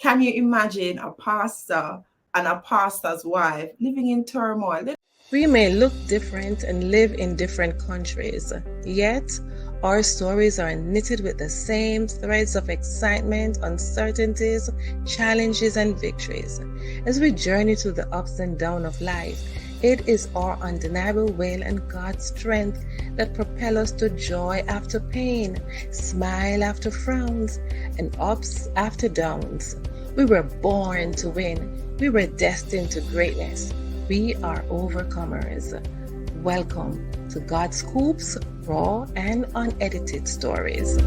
Can you imagine a pastor and a pastor's wife living in turmoil? We may look different and live in different countries, yet our stories are knitted with the same threads of excitement, uncertainties, challenges, and victories. As we journey through the ups and downs of life, it is our undeniable will and God's strength that propel us to joy after pain, smile after frowns, and ups after downs. We were born to win. We were destined to greatness. We are overcomers. Welcome to God Scoops, raw and unedited stories.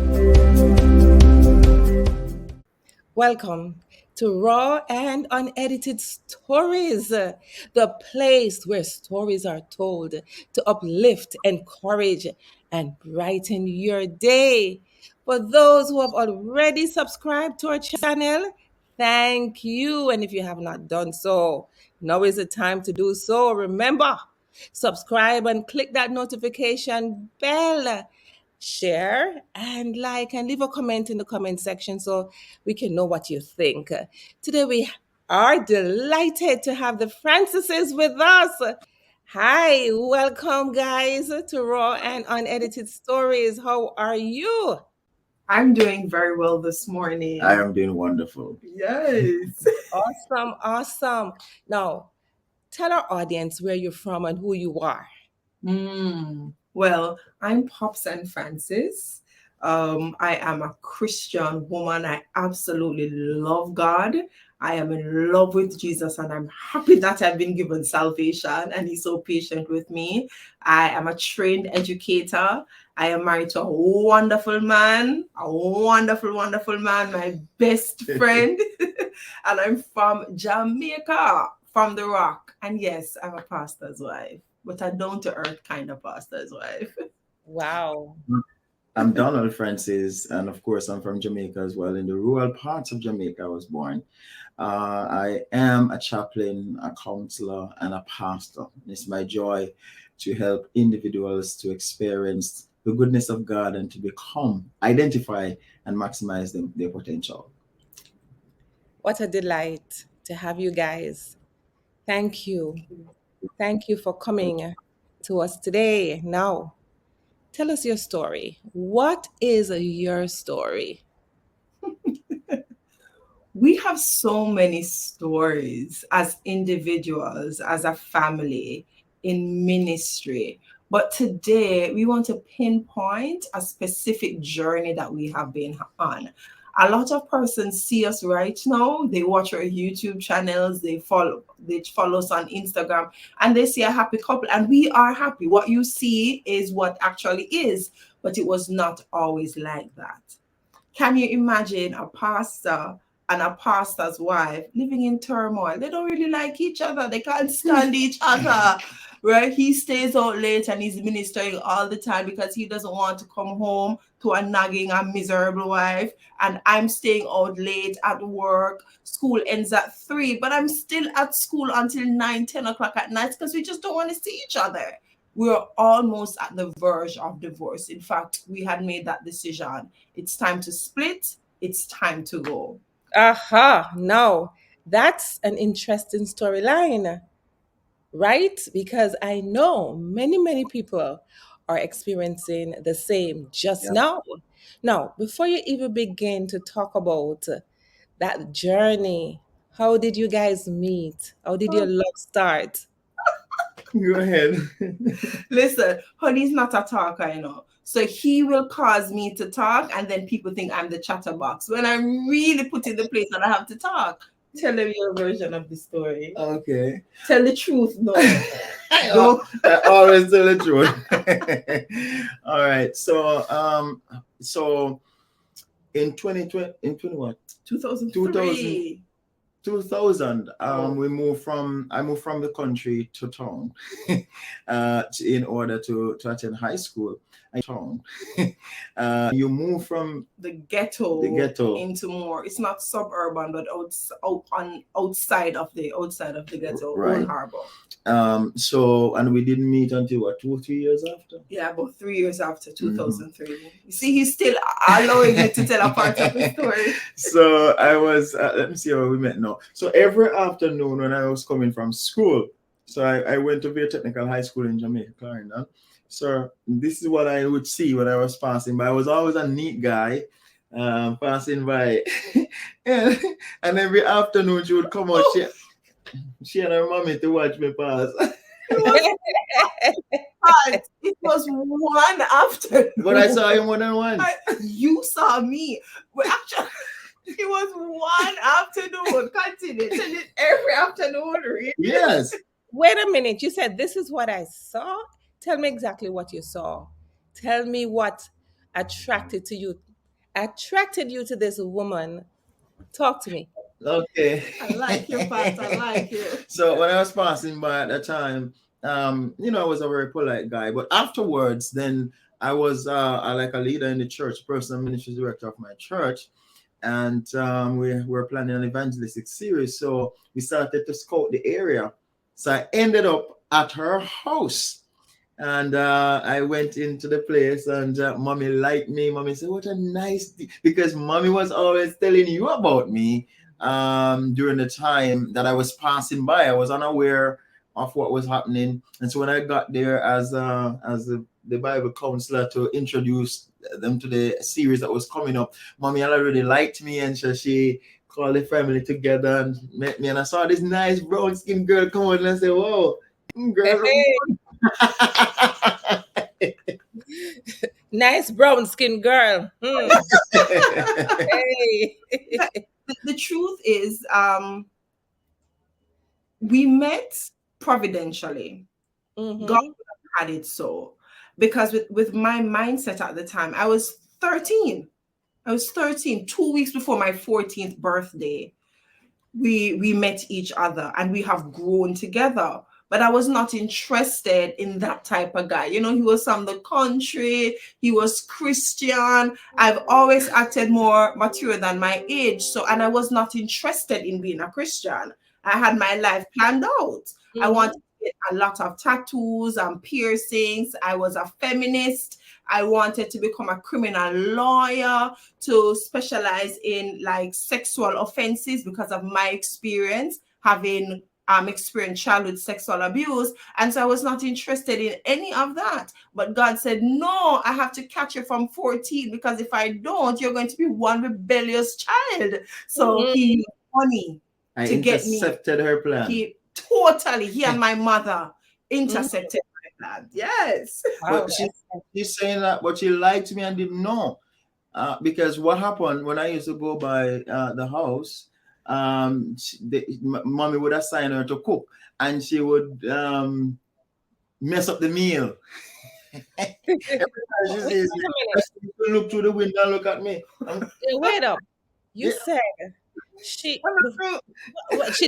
Welcome to Raw and Unedited Stories, the place where stories are told to uplift, encourage, and brighten your day. For those who have already subscribed to our channel, thank you. And if you have not done so, now is the time to do so. Remember, subscribe and click that notification bell. Share and like and leave a comment in the comment section so we can know what you think. Today we are delighted to have the Francises with us. Hi, welcome guys to Raw and Unedited Stories. How are you? I'm doing very well this morning. I am doing wonderful. Yes. Awesome. Now, tell our audience where you're from and who you are. Well, I'm Popsan Francis. I am a Christian woman. I absolutely love God. I am in love with Jesus, and I'm happy that I've been given salvation, and He's so patient with me. I am a trained educator. I am married to a wonderful man, wonderful man, my best friend. And I'm from Jamaica, from the Rock. And yes, I'm a pastor's wife, but a down-to-earth kind of pastor's wife. Wow. I'm Donald Francis, and of course, I'm from Jamaica as well. In the rural parts of Jamaica, I was born. I am a chaplain, a counselor, and a pastor. It's my joy to help individuals to experience the goodness of God and to identify, and maximize their potential. What a delight to have you guys. Thank you. Thank you for coming to us today. Now, tell us your story. What is your story? We have so many stories as individuals, as a family, in ministry. But today we want to pinpoint a specific journey that we have been on. A lot of persons see us right now. They watch our YouTube channels, they follow us on Instagram, and they see a happy couple, and we are happy. What you see is what actually is, but it was not always like that. Can you imagine a pastor and a pastor's wife living in turmoil? They don't really like each other. They can't stand each other, right? He stays out late and he's ministering all the time because he doesn't want to come home to a nagging and miserable wife. And I'm staying out late at work. School ends at 3, but I'm still at school until 9, 10 o'clock at night because we just don't want to see each other. We're almost at the verge of divorce. In fact, we had made that decision. It's time to split. It's time to go. Aha, now that's an interesting storyline, right? Because I know many people are experiencing the same just now. Now, before you even begin to talk about that journey, how did you guys meet? How did your love start? Go ahead. Listen, honey's not a talker, So he will cause me to talk, and then people think I'm the chatterbox when I'm really put in the place that I have to talk. Tell them your version of the story. Okay. Tell the truth, no. I always tell the truth. All right. So in 2020, in 20 2003. 2000, I moved from the country to town in order to attend high school. town. You move from the ghetto, ghetto. into more. It's not suburban, but outside of the ghetto, Right. Old Harbor. So, and we didn't meet until what, 2 or 3 years after? Yeah, about 3 years after 2003. You see, he's still allowing me to tell a part of the story. So I was, let me see how we met now. So every afternoon when I was coming from school, so I went to Via Technical High School in Jamaica, Clarendon. So this is what I would see when I was passing by. I was always a neat guy passing by. and every afternoon she would come out, she and her mommy to watch me pass. It was one afternoon. But I saw him more than once. You saw me. But actually, it was one afternoon. Continue. Tell it every afternoon, really. Yes. Wait a minute. You said this is what I saw. Tell me exactly what you saw. Tell me what attracted you to this woman. Talk to me. Okay. I like your part. I like you. So when I was passing by at the time, you know, I was a very polite guy. But afterwards, then I was like a leader in the church, personal ministry director of my church. And we were planning an evangelistic series. So we started to scout the area. So I ended up at her house. And I went into the place, and mommy liked me. Mommy said, "What a nice," because mommy was always telling you about me during the time that I was passing by. I was unaware of what was happening. And so when I got there as the Bible counselor to introduce them to the series that was coming up, mommy already liked me, and so she called the family together and met me. And I saw this nice brown skinned girl come out, and I said, "Whoa, girl." Hey. Nice brown skin girl. Hey. The truth is, we met providentially. Mhm. God had it so, because with my mindset at the time, I was 13. 2 weeks before my 14th birthday. We met each other, and we have grown together. But I was not interested in that type of guy. You know, he was from the country, he was Christian. I've always acted more mature than my age. So, and I was not interested in being a Christian. I had my life planned out. I wanted to get a lot of tattoos and piercings. I was a feminist. I wanted to become a criminal lawyer, to specialize in like sexual offenses because of my experience having experienced childhood sexual abuse. And so I was not interested in any of that. But God said, "No, I have to catch you from 14, because if I don't, you're going to be one rebellious child." So he used money to get me. Intercepted her plan. He and my mother intercepted my plan. Yes. But she's saying that, but she liked me and didn't know. Because what happened when I used to go by the house, mommy would assign her to cook, and she would mess up the meal. Every time she says, "Look through the window and look at me." Wait up. You said she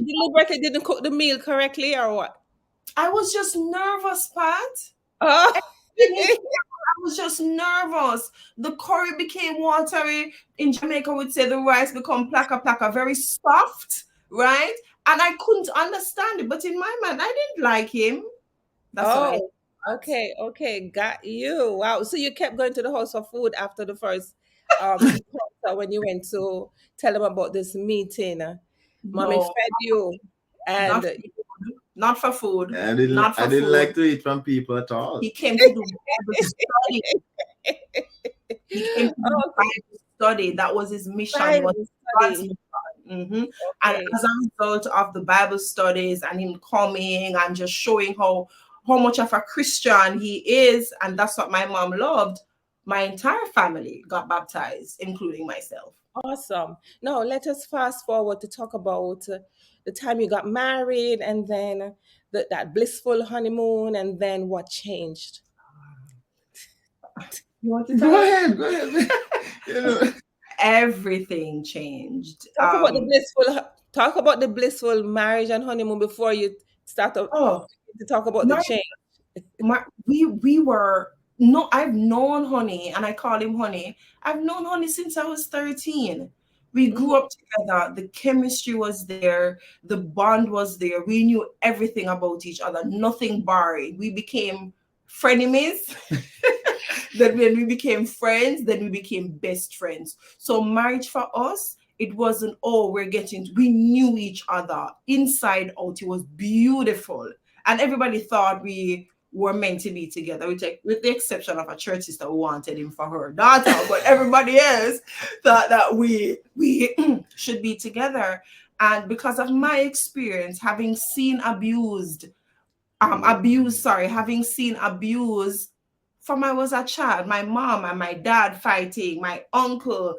deliberately didn't cook the meal correctly, or what? I was just nervous, Pat. Oh. I was just nervous. The curry became watery. In Jamaica, we'd say the rice become plaka, very soft, right? And I couldn't understand it. But in my mind, I didn't like him. That's why. Okay, got you. Wow. So you kept going to the house for food after the first when you went to tell them about this meeting. Mommy fed you, and not for food. I didn't like to eat from people at all. He came to do Bible study. He came to do Bible study. That was his mission. And as a result of the Bible studies and him coming and just showing how much of a Christian he is, and that's what my mom loved, my entire family got baptized, including myself. Awesome. Now let us fast forward to talk about the time you got married, and then that blissful honeymoon, and then what changed. You want to Go ahead. You know. Everything changed. Talk about the blissful marriage and honeymoon before you start to talk about the change. We were no, I've known Honey, and I call him Honey. I've known Honey since I was 13. We Mhm. grew up together. The chemistry was there. The bond was there. We knew everything about each other. Nothing barred. We became frenemies. Then when we became friends, then we became best friends. So marriage for us, it wasn't, oh, we knew each other inside out. It was beautiful. And everybody thought we were meant to be together, with the exception of a church sister who wanted him for her daughter, but everybody else thought that we should be together. And because of my experience, having seen abuse from I was a child, my mom and my dad fighting, my uncle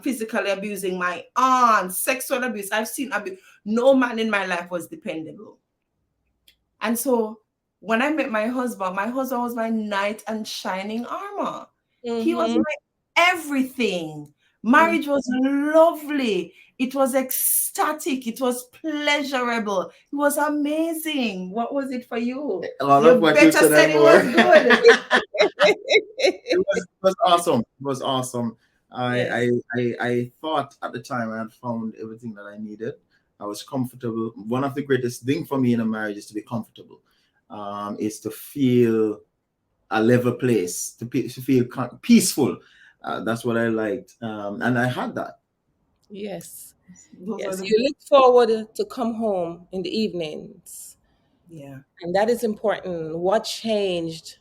physically abusing my aunt, sexual abuse. I've seen abuse. No man in my life was dependable. And so when I met my husband was my knight and shining armor. He was Mhm. my everything. Mhm. Marriage was lovely. It was ecstatic. It was pleasurable. It was amazing. What was it for you? All of You what you better said said and it more. was good. It was awesome. It was awesome. I, Yes. I I thought at the time I had found everything that I needed. I was comfortable. One of the greatest thing for me in a marriage is to be comfortable. Is to feel a level place, to feel peaceful. That's what I liked, and I had that. Yes. Those are Yes. the You look forward to come home in the evenings. yeah. And that is important. What changed